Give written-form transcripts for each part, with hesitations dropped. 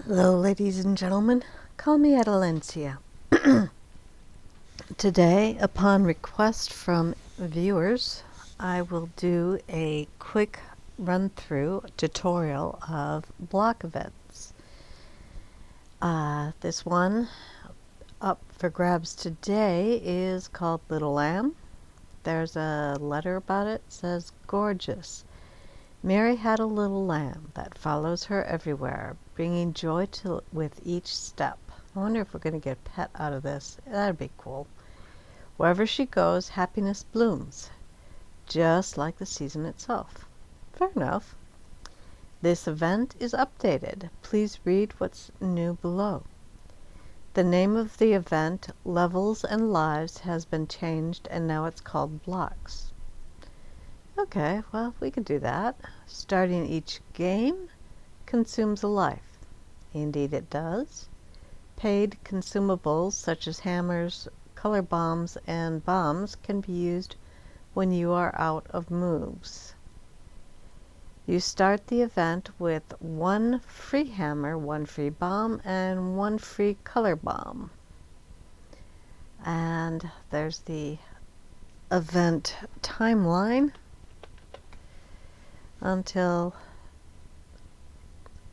Hello, ladies and gentlemen. Call me Adelencia. Today, upon request from viewers, I will do a quick run-through tutorial of block events. This one up for grabs today is called Little Lamb. There's a letter about it. It says, "Gorgeous. Mary had a little lamb that follows her everywhere, bringing joy with each step." I wonder if we're going to get a pet out of this. That'd be cool. "Wherever she goes, happiness blooms, just like the season itself." Fair enough. This event is updated. Please read what's new below. The name of the event, Levels and Lives, has been changed and now it's called Blocks. Okay, well, we can do that. Starting each game consumes a life. Indeed it does. Paid consumables such as hammers, color bombs, and bombs can be used when you are out of moves. You start the event with 1 free hammer, 1 free bomb, and 1 free color bomb. And there's the event timeline until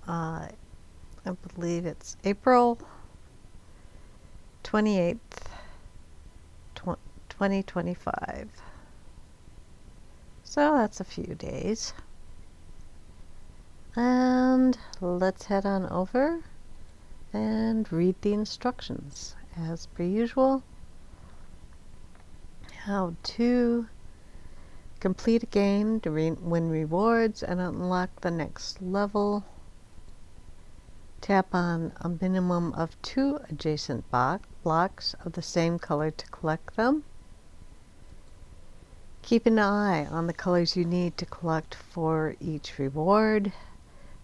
I believe it's April 28th, 2025. So that's a few days. And let's head on over and read the instructions. As per usual, how to complete a game to win rewards and unlock the next level. Tap on a minimum of 2 adjacent blocks of the same color to collect them. Keep an eye on the colors you need to collect for each reward.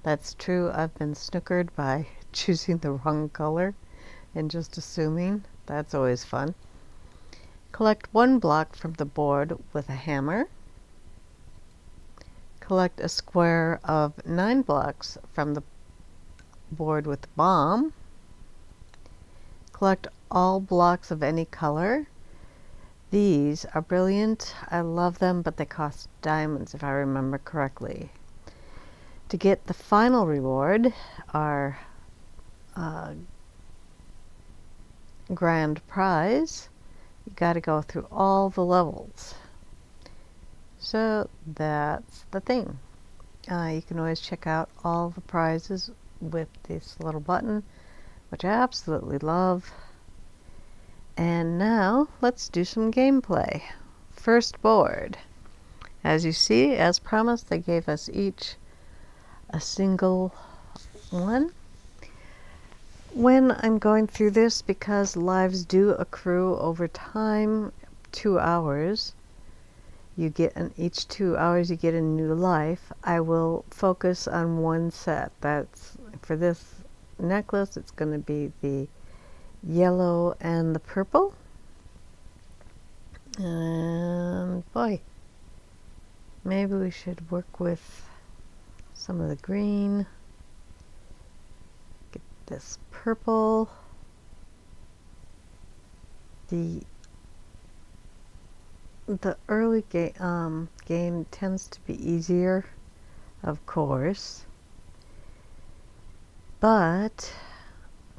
That's true, I've been snookered by choosing the wrong color and just assuming. That's always fun. Collect 1 block from the board with a hammer. Collect a square of 9 blocks from the board with a bomb. Collect all blocks of any color. These are brilliant. I love them, but they cost diamonds if I remember correctly. To get the final reward, our grand prize, you got to go through all the levels. So that's the thing. You can always check out all the prizes with this little button, which I absolutely love. And now let's do some gameplay. First board. As you see, as promised, they gave us each a single one. When I'm going through this, because lives do accrue over time, 2 hours, you get each 2 hours you get a new life. I will focus on one set. That's for this necklace. It's going to be the yellow and the purple. And boy, maybe we should work with some of the green. Get this purple. The early game tends to be easier, of course, but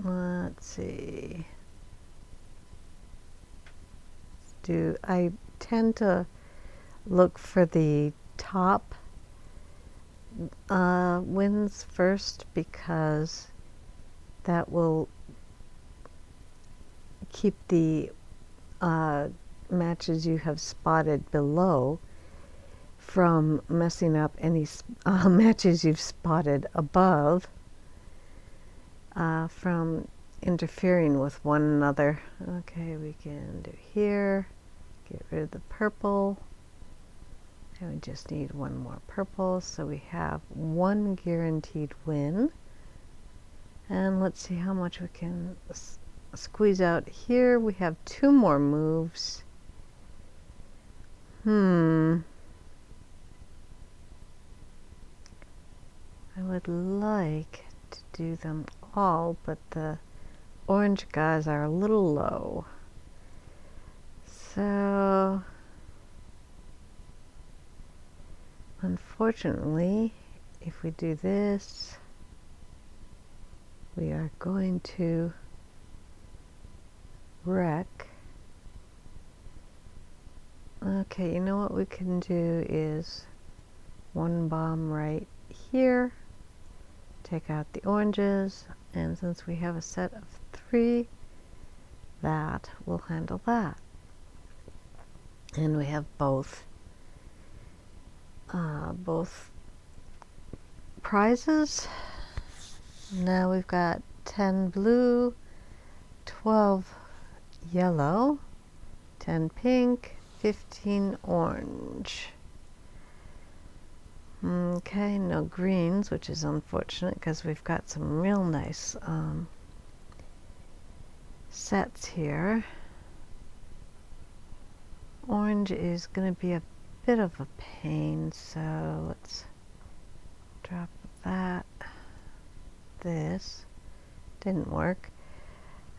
let's see. I tend to look for the top wins first, because that will keep the matches you have spotted below from messing up any matches you've spotted above, from interfering with one another. Okay, we can do here, get rid of the purple, and we just need 1 more purple, so we have 1 guaranteed win. And let's see how much we can squeeze out here. We have 2 more moves. I would like to do them all, but the orange guys are a little low. So unfortunately, if we do this, we are going to wreck. Okay, you know what we can do is one bomb right here, take out the oranges, and since we have a set of 3, that will handle that. And we have both prizes. Now we've got 10 blue, 12 yellow, 10 pink, 15 orange. Okay, no greens, which is unfortunate because we've got some real nice sets here. Orange is going to be a bit of a pain, so let's drop that. This didn't work.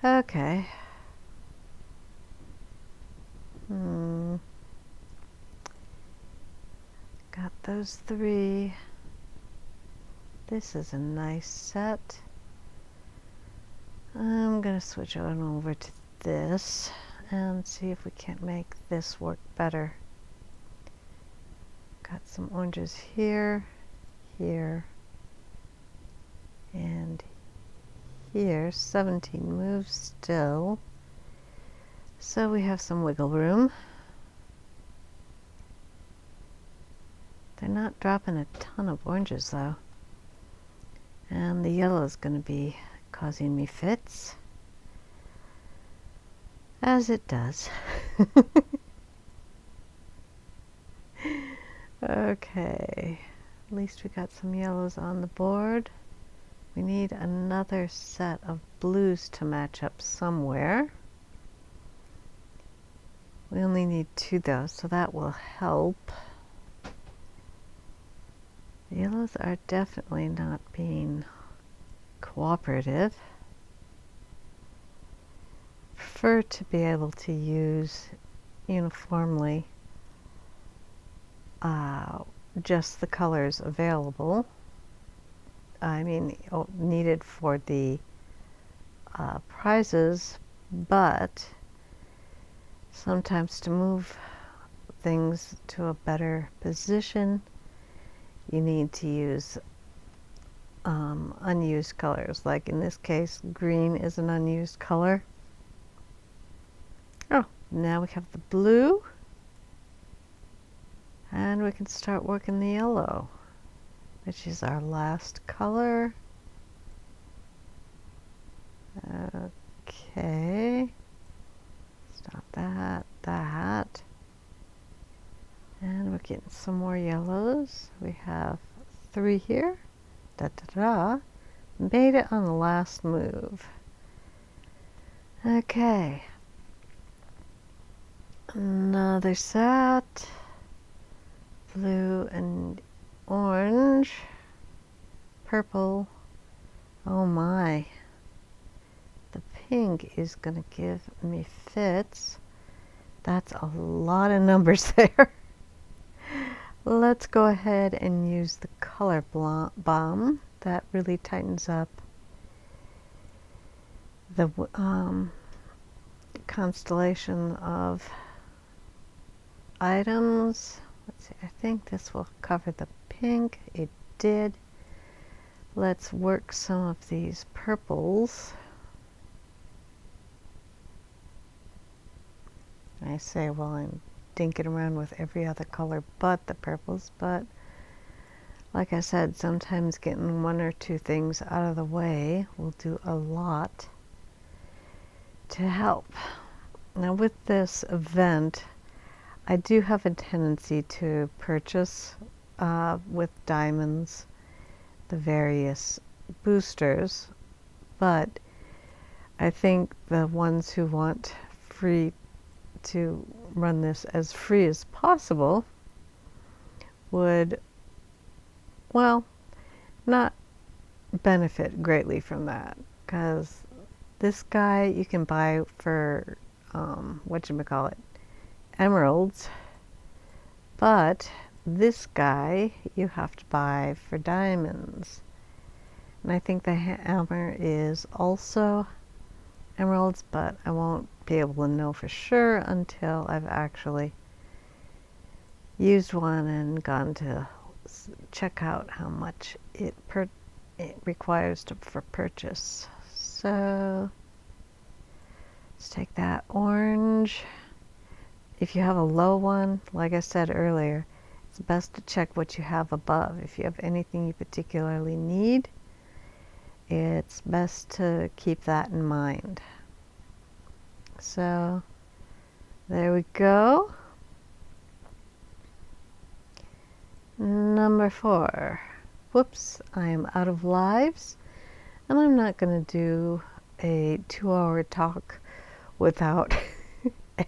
Okay. Got those 3. This is a nice set. I'm gonna switch on over to this and see if we can't make this work better. Got some oranges here, here, and here. 17 moves still. So we have some wiggle room. They're not dropping a ton of oranges though. And the yellow is going to be causing me fits. As it does. Okay. At least we got some yellows on the board. We need another set of blues to match up somewhere. We only need 2 though, so that will help. The yellows are definitely not being cooperative. Prefer to be able to use uniformly just the colors available. I mean, needed for the prizes, but sometimes to move things to a better position, you need to use unused colors. Like in this case, green is an unused color. Oh, now we have the blue. And we can start working the yellow, which is our last color. Okay. Stop that, that. And we're getting some more yellows. We have 3 here. Da da da. Made it on the last move. Okay. Another set. Blue and orange. Purple. Oh my. The pink is going to give me fits. That's a lot of numbers there. Let's go ahead and use the color bomb. That really tightens up the constellation of items. Let's see, I think this will cover the pink. It did. Let's work some of these purples. I say while I'm dinking around with every other color but the purples, but like I said, sometimes getting 1 or 2 things out of the way will do a lot to help. Now with this event, I do have a tendency to purchase with diamonds the various boosters, but I think the ones who want free to run this as free as possible would, well, not benefit greatly from that, because this guy you can buy for whatchamacallit, emeralds, but this guy you have to buy for diamonds. And I think the hammer is also emeralds, but I won't be able to know for sure until I've actually used one and gone to check out how much it requires for purchase. So let's take that orange. If you have a low one, like I said earlier, it's best to check what you have above. If you have anything you particularly need, it's best to keep that in mind. So there we go. Number 4. Whoops, I am out of lives, and I'm not going to do a 2-hour talk without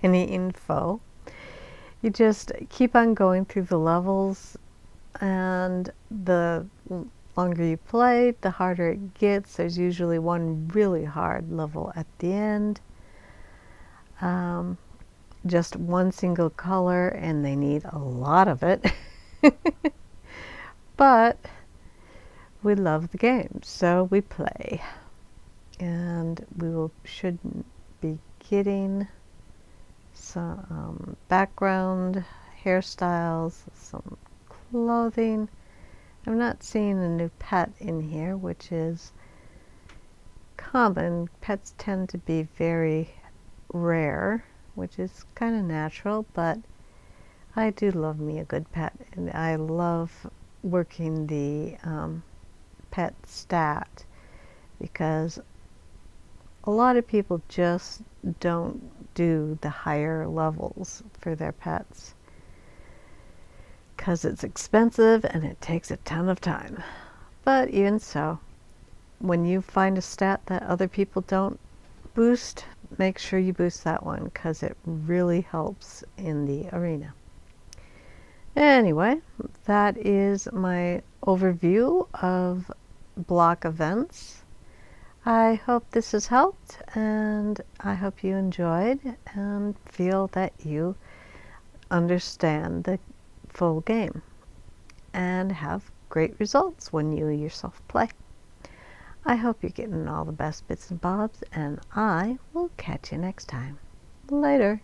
any info. You just keep on going through the levels, and the longer you play, the harder it gets. There's usually one really hard level at the end. Just one single color, and they need a lot of it. But we love the game, so we play. And we should be getting some background, hairstyles, some clothing. I'm not seeing a new pet in here, which is common. Pets tend to be very rare, which is kind of natural, but I do love me a good pet, and I love working the pet stat, because a lot of people just don't do the higher levels for their pets because it's expensive and it takes a ton of time. But even so, when you find a stat that other people don't boost, make sure you boost that one, because it really helps in the arena. Anyway, that is my overview of block events. I hope this has helped, and I hope you enjoyed and feel that you understand the full game and have great results when you yourself play. I hope you're getting all the best bits and bobs, and I will catch you next time. Later.